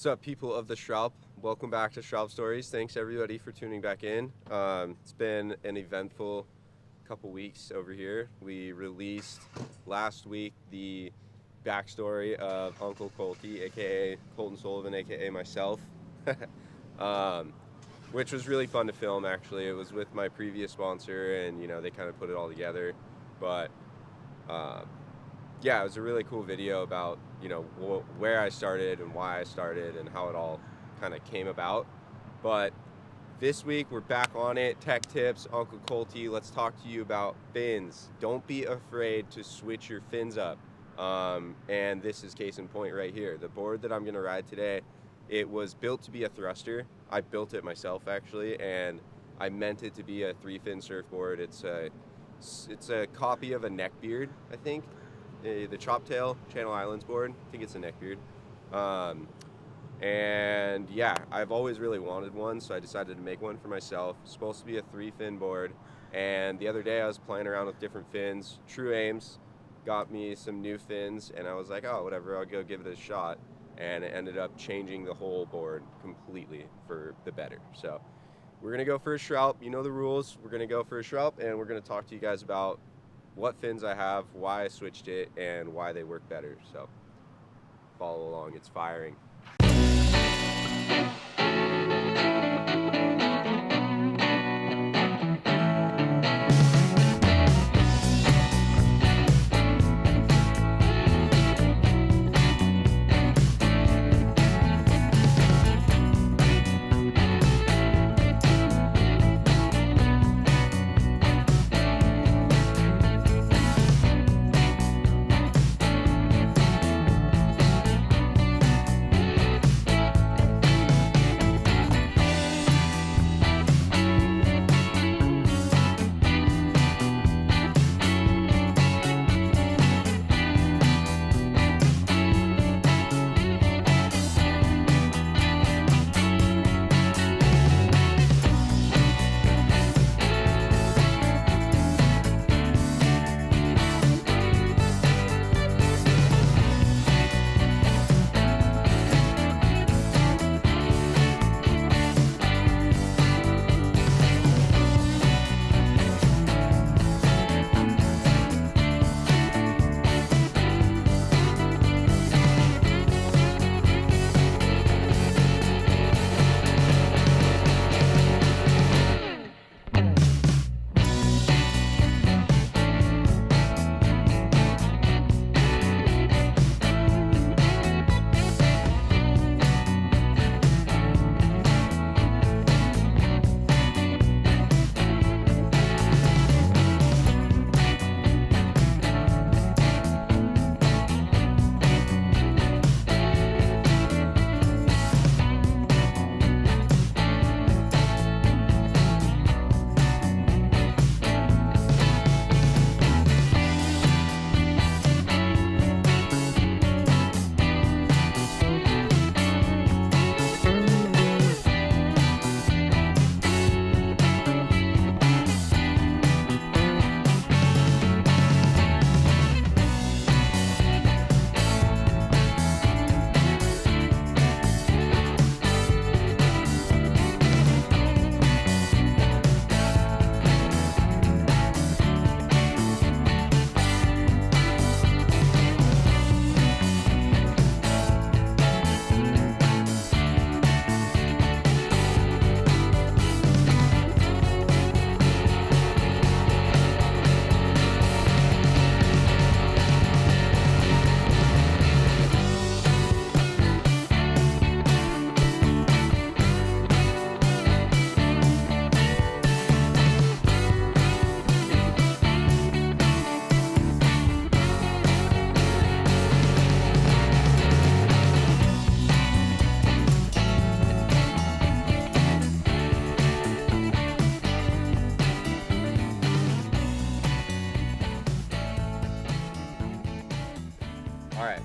What's up, people of the Shralp? Welcome back to Shralp Stories. Thanks everybody for tuning back in. It's been an eventful couple weeks over here. We released last week the backstory of Uncle Colty, aka Colton Sullivan, aka myself, which was really fun to film. Actually, it was with my previous sponsor, and they kind of put it all together. But yeah, it was a really cool video about where I started and why I started and how it all kind of came about. But this week we're back on it. Tech tips, Uncle Colty. Let's talk to you about fins. Don't be afraid to switch your fins up. And this is case in point right here. The board that I'm gonna ride today, it was built to be a thruster. I built it myself actually, and I meant it to be a 3-fin surfboard. It's a copy of a neckbeard, I think. The Chop Tail Channel Islands board. I think it's a neckbeard. And yeah, I've always really wanted one, so I decided to make one for myself. It's supposed to be a 3-fin board, and the other day I was playing around with different fins. True Aims got me some new fins, and I was like, oh, whatever, I'll go give it a shot. And it ended up changing the whole board completely for the better. So we're gonna go for a Shralp. You know the rules. We're gonna go for a Shralp, and we're gonna talk to you guys about what fins I have, why I switched it, and why they work better. So follow along, it's firing.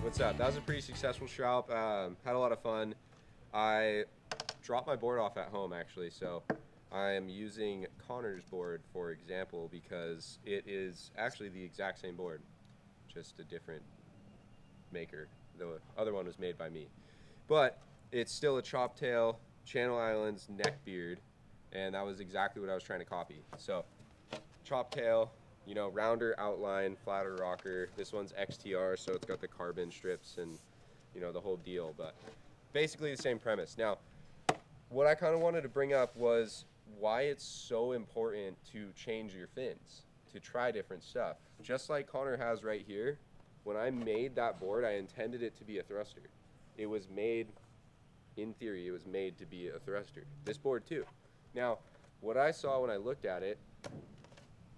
What's up? That was a pretty successful Shralp. Had a lot of fun. I dropped my board off at home actually, so I am using Connor's board for example because it is actually the exact same board, just a different maker. The other one was made by me. But it's still a chop tail, Channel Islands neckbeard, and that was exactly what I was trying to copy. So chop tail, you know, rounder outline, flatter rocker. This one's XTR, so it's got the carbon strips and, you know, the whole deal, but basically the same premise. Now, what I kind of wanted to bring up was why it's so important to change your fins, to try different stuff. Just like Connor has right here, when I made that board, I intended it to be a thruster. It was made, in theory, it was made to be a thruster. This board too. Now, what I saw when I looked at it,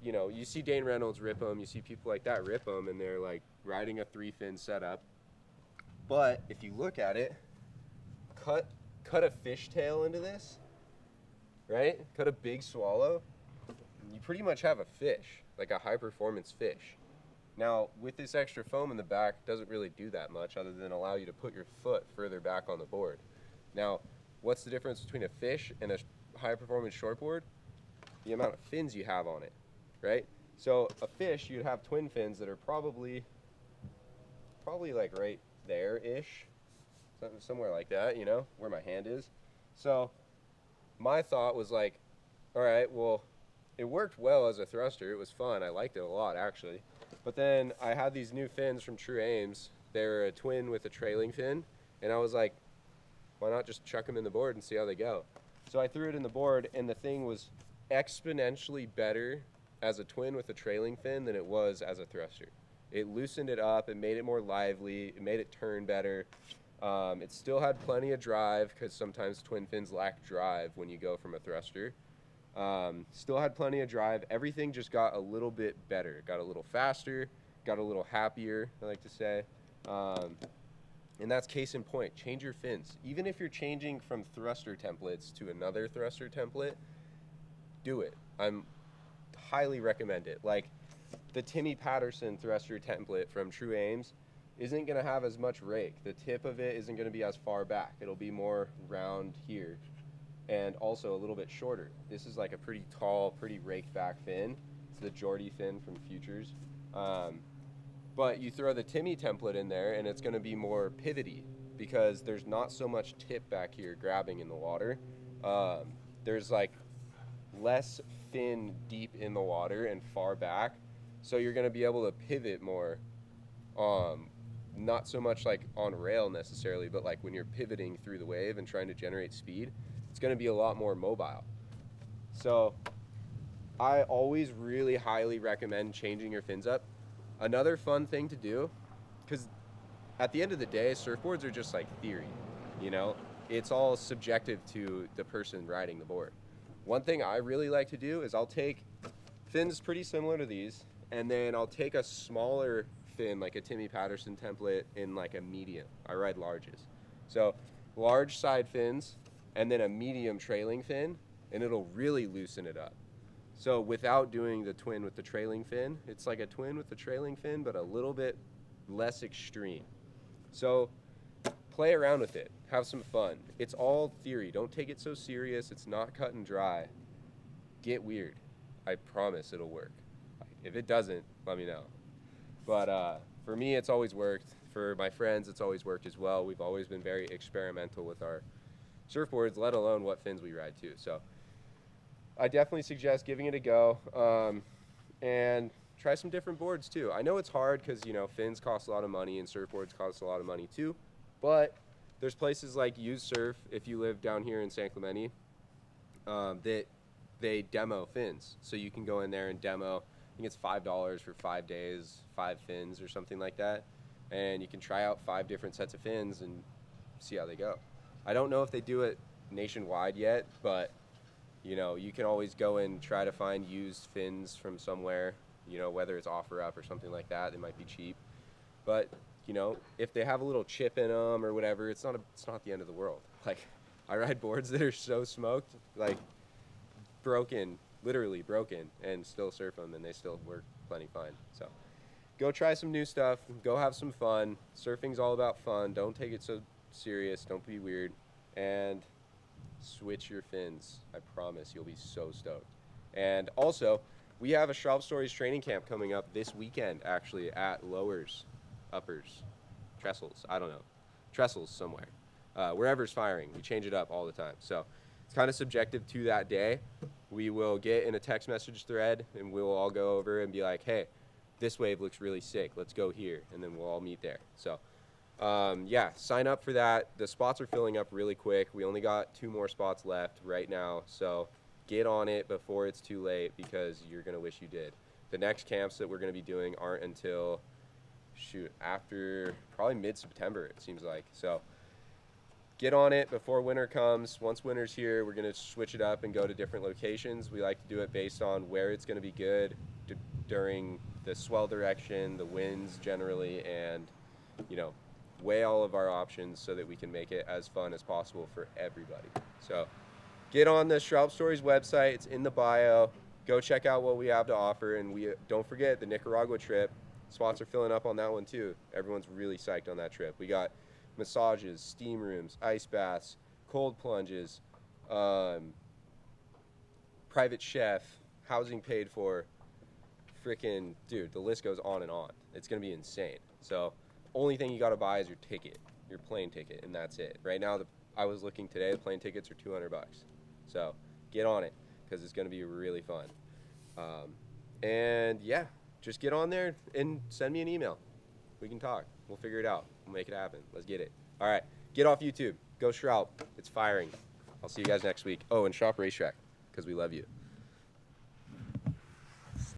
you know, you see Dane Reynolds rip them, you see people like that rip them, and they're like riding a 3-fin setup. But if you look at it, cut a fishtail into this, right? Cut a big swallow, you pretty much have a fish, like a high performance fish. Now, with this extra foam in the back, it doesn't really do that much other than allow you to put your foot further back on the board. Now, what's the difference between a fish and a high performance shortboard? The amount of fins you have on it, right? So a fish, you'd have twin fins that are probably like right there-ish, somewhere like that, you know, where my hand is. So my thought was like, all right, well, it worked well as a thruster. It was fun. I liked it a lot, actually. But then I had these new fins from True Ames. They were a twin with a trailing fin, and I was like, why not just chuck them in the board and see how they go? So I threw it in the board, and the thing was exponentially better as a twin with a trailing fin than it was as a thruster. It loosened it up, it made it more lively, it made it turn better. It still had plenty of drive, because sometimes twin fins lack drive when you go from a thruster. Still had plenty of drive. Everything just got a little bit better. Got a little faster, got a little happier, I like to say. And that's case in point. Change your fins. Even if you're changing from thruster templates to another thruster template, do it. I'm highly recommend it. Like the Timmy Patterson thruster template from True Ames isn't going to have as much rake. The tip of it isn't going to be as far back. It'll be more round here and also a little bit shorter. This is like a pretty tall, pretty raked back fin. It's the Geordie fin from Futures. But you throw the Timmy template in there and it's going to be more pivoty because there's not so much tip back here grabbing in the water. There's like less fin deep in the water and far back, so you're going to be able to pivot more, not so much like on rail necessarily, but like when you're pivoting through the wave and trying to generate speed, it's going to be a lot more mobile. So I always really highly recommend changing your fins up. Another fun thing to do, because at the end of the day, surfboards are just like theory, you know? It's all subjective to the person riding the board. One thing I really like to do is I'll take fins pretty similar to these, and then I'll take a smaller fin, like a Timmy Patterson template, in like a medium. I ride larges. So large side fins, and then a medium trailing fin, and it'll really loosen it up. So without doing the twin with the trailing fin, it's like a twin with the trailing fin, but a little bit less extreme. So play around with it. Have some fun. It's all theory. Don't take it so serious. It's not cut and dry. Get weird. I promise it'll work. If it doesn't, let me know. But for me, it's always worked. For my friends, it's always worked as well. We've always been very experimental with our surfboards, let alone what fins we ride too. So I definitely suggest giving it a go, and try some different boards too. I know it's hard because, you know, fins cost a lot of money and surfboards cost a lot of money too, but there's places like Use Surf, if you live down here in San Clemente, that they demo fins. So you can go in there and demo, I think it's $5 for 5 days, 5 fins or something like that, and you can try out 5 different sets of fins and see how they go. I don't know if they do it nationwide yet, but you know, you can always go and try to find used fins from somewhere, you know, whether it's OfferUp or something like that. They might be cheap. But, you know, if they have a little chip in them or whatever, it's not the end of the world. Like, I ride boards that are so smoked, like broken, literally broken, and still surf them, and they still work plenty fine. So go try some new stuff. Go have some fun. Surfing's all about fun. Don't take it so serious. Don't be weird. And switch your fins. I promise you'll be so stoked. And also, we have a Shralp Stories training camp coming up this weekend, actually, at Lowers, Uppers, Trestles, I don't know, Trestles somewhere. wherever's firing. We change it up all the time. So it's kind of subjective to that day. We will get in a text message thread, and we'll all go over and be like, hey, this wave looks really sick. Let's go here. And then we'll all meet there. So, yeah, sign up for that. The spots are filling up really quick. We only got 2 more spots left right now. So get on it before it's too late, because you're going to wish you did. The next camps that we're going to be doing aren't until, after probably mid-September, it seems like. So get on it before winter comes. Once winter's here, we're going to switch it up and go to different locations. We like to do it based on where it's going to be good during the swell direction, the winds generally, and, you know, weigh all of our options so that we can make it as fun as possible for everybody. So get on the Shralp Stories website. It's in the bio. Go check out what we have to offer. And we don't forget the Nicaragua trip. Spots are filling up on that one too. Everyone's really psyched on that trip. We got massages, steam rooms, ice baths, cold plunges, private chef, housing paid for. Freaking, dude, the list goes on and on. It's going to be insane. So only thing you got to buy is your ticket, your plane ticket, and that's it. Right now, I was looking today, the plane tickets are $200. So get on it, because it's going to be really fun. And yeah, just get on there and send me an email. We can talk. We'll figure it out. We'll make it happen. Let's get it. All right, get off YouTube. Go Shralp. It's firing. I'll see you guys next week. Oh, and shop Racetrack, because we love you.